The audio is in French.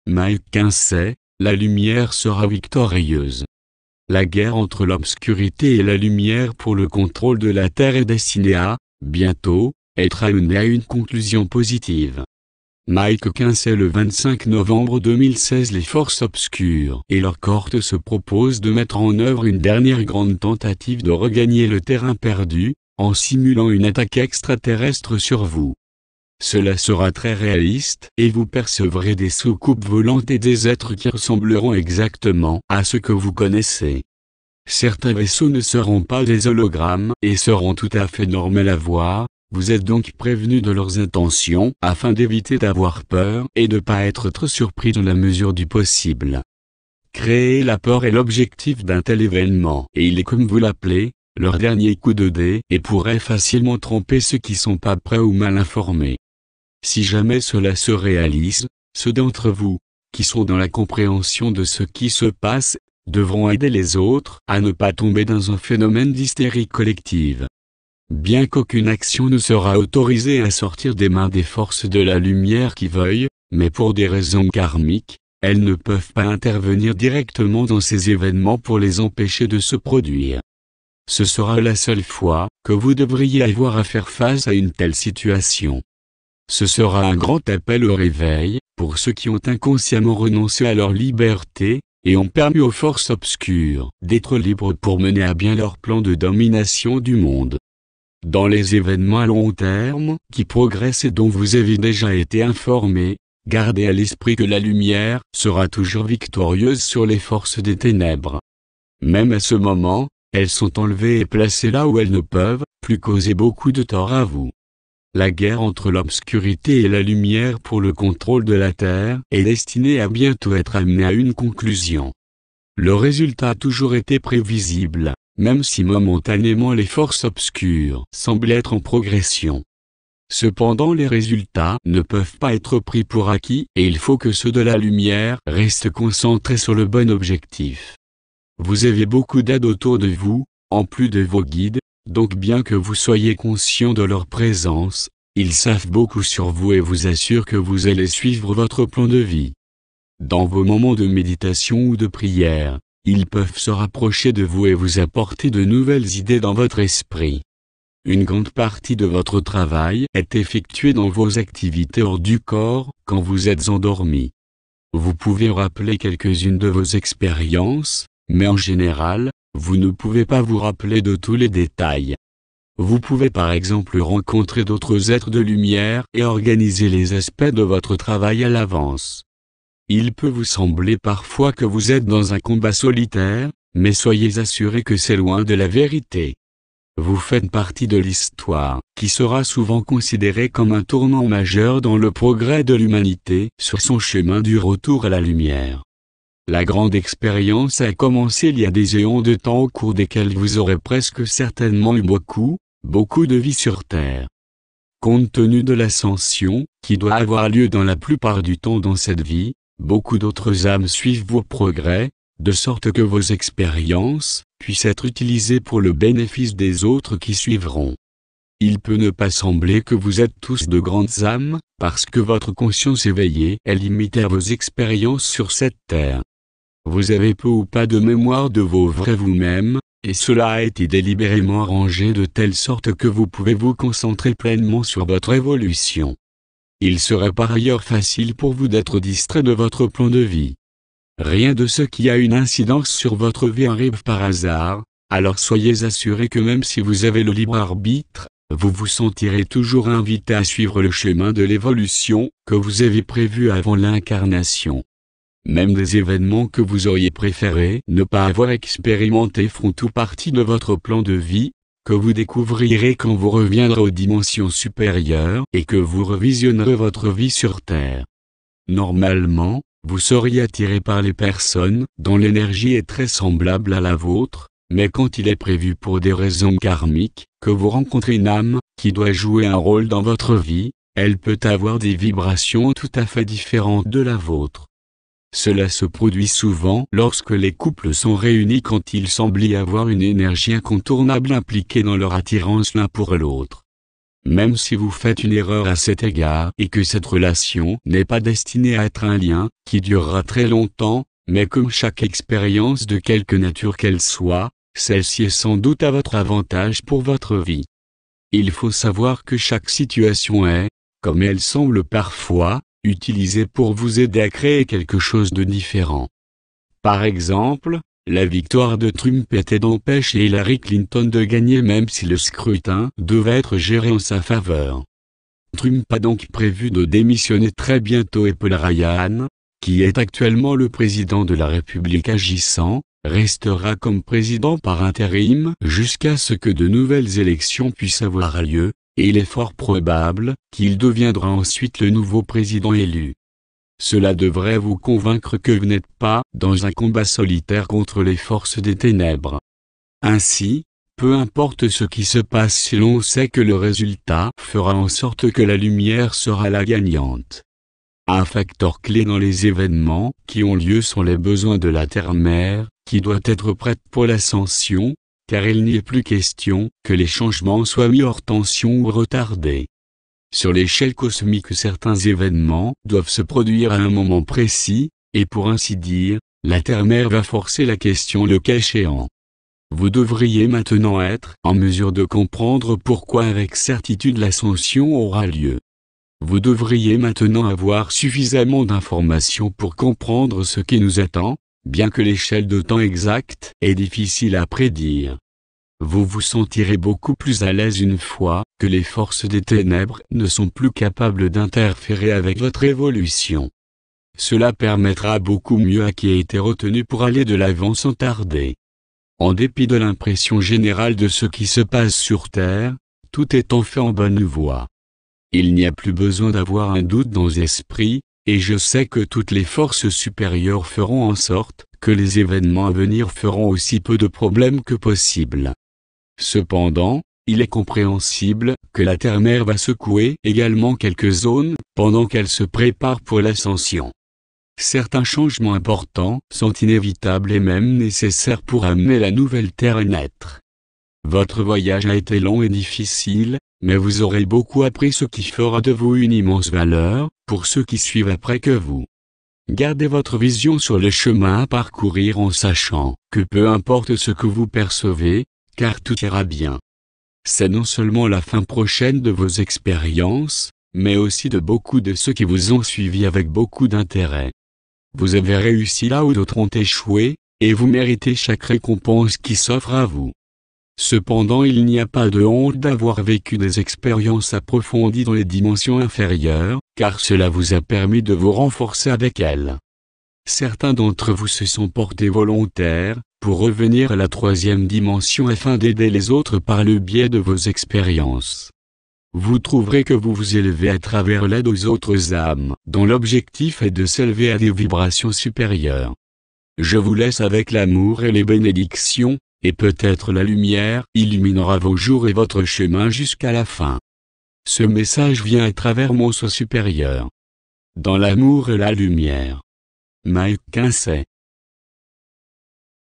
Mike Kinsey, la lumière sera victorieuse. La guerre entre l'obscurité et la lumière pour le contrôle de la Terre est destinée à, bientôt, être amenée à une conclusion positive. Mike Kinsey. Le 25 novembre 2016, les forces obscures et leur cohorte se proposent de mettre en œuvre une dernière grande tentative de regagner le terrain perdu, en simulant une attaque extraterrestre sur vous. Cela sera très réaliste et vous percevrez des soucoupes volantes et des êtres qui ressembleront exactement à ceux que vous connaissez. Certains vaisseaux ne seront pas des hologrammes et seront tout à fait normaux à voir. Vous êtes donc prévenu de leurs intentions afin d'éviter d'avoir peur et de ne pas être trop surpris dans la mesure du possible. Créer la peur est l'objectif d'un tel événement et il est, comme vous l'appelez, leur dernier coup de dé et pourrait facilement tromper ceux qui sont pas prêts ou mal informés. Si jamais cela se réalise, ceux d'entre vous, qui sont dans la compréhension de ce qui se passe, devront aider les autres à ne pas tomber dans un phénomène d'hystérie collective. Bien qu'aucune action ne sera autorisée à sortir des mains des forces de la lumière qui veuillent, mais pour des raisons karmiques, elles ne peuvent pas intervenir directement dans ces événements pour les empêcher de se produire. Ce sera la seule fois que vous devriez avoir à faire face à une telle situation. Ce sera un grand appel au réveil, pour ceux qui ont inconsciemment renoncé à leur liberté, et ont permis aux forces obscures d'être libres pour mener à bien leur plan de domination du monde. Dans les événements à long terme, qui progressent et dont vous avez déjà été informé, gardez à l'esprit que la lumière sera toujours victorieuse sur les forces des ténèbres. Même à ce moment, elles sont enlevées et placées là où elles ne peuvent plus causer beaucoup de tort à vous. La guerre entre l'obscurité et la lumière pour le contrôle de la Terre est destinée à bientôt être amenée à une conclusion. Le résultat a toujours été prévisible, même si momentanément les forces obscures semblent être en progression. Cependant les résultats ne peuvent pas être pris pour acquis et il faut que ceux de la lumière restent concentrés sur le bon objectif. Vous avez beaucoup d'aide autour de vous, en plus de vos guides, donc bien que vous soyez conscient de leur présence, ils savent beaucoup sur vous et vous assurent que vous allez suivre votre plan de vie. Dans vos moments de méditation ou de prière, ils peuvent se rapprocher de vous et vous apporter de nouvelles idées dans votre esprit. Une grande partie de votre travail est effectuée dans vos activités hors du corps, quand vous êtes endormi. Vous pouvez rappeler quelques-unes de vos expériences, mais en général, vous ne pouvez pas vous rappeler de tous les détails. Vous pouvez par exemple rencontrer d'autres êtres de lumière et organiser les aspects de votre travail à l'avance. Il peut vous sembler parfois que vous êtes dans un combat solitaire, mais soyez assurés que c'est loin de la vérité. Vous faites partie de l'histoire, qui sera souvent considérée comme un tournant majeur dans le progrès de l'humanité sur son chemin du retour à la lumière. La grande expérience a commencé il y a des éons de temps au cours desquels vous aurez presque certainement eu beaucoup de vie sur Terre. Compte tenu de l'ascension, qui doit avoir lieu dans la plupart du temps dans cette vie, beaucoup d'autres âmes suivent vos progrès, de sorte que vos expériences puissent être utilisées pour le bénéfice des autres qui suivront. Il peut ne pas sembler que vous êtes tous de grandes âmes, parce que votre conscience éveillée est limitée à vos expériences sur cette terre. Vous avez peu ou pas de mémoire de vos vrais vous-même, et cela a été délibérément arrangé de telle sorte que vous pouvez vous concentrer pleinement sur votre évolution. Il serait par ailleurs facile pour vous d'être distrait de votre plan de vie. Rien de ce qui a une incidence sur votre vie arrive par hasard, alors soyez assurés que même si vous avez le libre arbitre, vous vous sentirez toujours invité à suivre le chemin de l'évolution que vous avez prévu avant l'incarnation. Même des événements que vous auriez préféré ne pas avoir expérimentés feront tout partie de votre plan de vie, que vous découvrirez quand vous reviendrez aux dimensions supérieures et que vous revisionnerez votre vie sur Terre. Normalement, vous seriez attiré par les personnes dont l'énergie est très semblable à la vôtre, mais quand il est prévu pour des raisons karmiques, que vous rencontrez une âme qui doit jouer un rôle dans votre vie, elle peut avoir des vibrations tout à fait différentes de la vôtre. Cela se produit souvent lorsque les couples sont réunis quand il semble y avoir une énergie incontournable impliquée dans leur attirance l'un pour l'autre. Même si vous faites une erreur à cet égard et que cette relation n'est pas destinée à être un lien qui durera très longtemps, mais comme chaque expérience de quelque nature qu'elle soit, celle-ci est sans doute à votre avantage pour votre vie. Il faut savoir que chaque situation est, comme elle semble parfois, utilisée pour vous aider à créer quelque chose de différent. Par exemple, la victoire de Trump était d'empêcher Hillary Clinton de gagner même si le scrutin devait être géré en sa faveur. Trump a donc prévu de démissionner très bientôt et Paul Ryan, qui est actuellement le président de la République agissant, restera comme président par intérim jusqu'à ce que de nouvelles élections puissent avoir lieu, et il est fort probable qu'il deviendra ensuite le nouveau président élu. Cela devrait vous convaincre que vous n'êtes pas dans un combat solitaire contre les forces des ténèbres. Ainsi, peu importe ce qui se passe si l'on sait que le résultat fera en sorte que la lumière sera la gagnante. Un facteur clé dans les événements qui ont lieu sont les besoins de la Terre-Mère, qui doit être prête pour l'ascension, car il n'y est plus question que les changements soient mis hors tension ou retardés. Sur l'échelle cosmique, certains événements doivent se produire à un moment précis, et pour ainsi dire, la Terre-Mère va forcer la question le cas échéant. Vous devriez maintenant être en mesure de comprendre pourquoi avec certitude l'ascension aura lieu. Vous devriez maintenant avoir suffisamment d'informations pour comprendre ce qui nous attend, bien que l'échelle de temps exacte est difficile à prédire. Vous vous sentirez beaucoup plus à l'aise une fois que les forces des ténèbres ne sont plus capables d'interférer avec votre évolution. Cela permettra beaucoup mieux à qui a été retenu pour aller de l'avant sans tarder. En dépit de l'impression générale de ce qui se passe sur Terre, tout est en fait en bonne voie. Il n'y a plus besoin d'avoir un doute dans l'esprit, et je sais que toutes les forces supérieures feront en sorte que les événements à venir feront aussi peu de problèmes que possible. Cependant, il est compréhensible que la Terre-Mère va secouer également quelques zones pendant qu'elle se prépare pour l'ascension. Certains changements importants sont inévitables et même nécessaires pour amener la nouvelle Terre à naître. Votre voyage a été long et difficile, mais vous aurez beaucoup appris, ce qui fera de vous une immense valeur pour ceux qui suivent après que vous. Gardez votre vision sur le chemin à parcourir en sachant que peu importe ce que vous percevez, car tout ira bien. C'est non seulement la fin prochaine de vos expériences, mais aussi de beaucoup de ceux qui vous ont suivi avec beaucoup d'intérêt. Vous avez réussi là où d'autres ont échoué, et vous méritez chaque récompense qui s'offre à vous. Cependant, il n'y a pas de honte d'avoir vécu des expériences approfondies dans les dimensions inférieures, car cela vous a permis de vous renforcer avec elles. Certains d'entre vous se sont portés volontaires pour revenir à la troisième dimension afin d'aider les autres par le biais de vos expériences. Vous trouverez que vous vous élevez à travers l'aide aux autres âmes, dont l'objectif est de s'élever à des vibrations supérieures. Je vous laisse avec l'amour et les bénédictions, et peut-être la lumière illuminera vos jours et votre chemin jusqu'à la fin. Ce message vient à travers mon soi supérieur. Dans l'amour et la lumière. Mike Kinsey.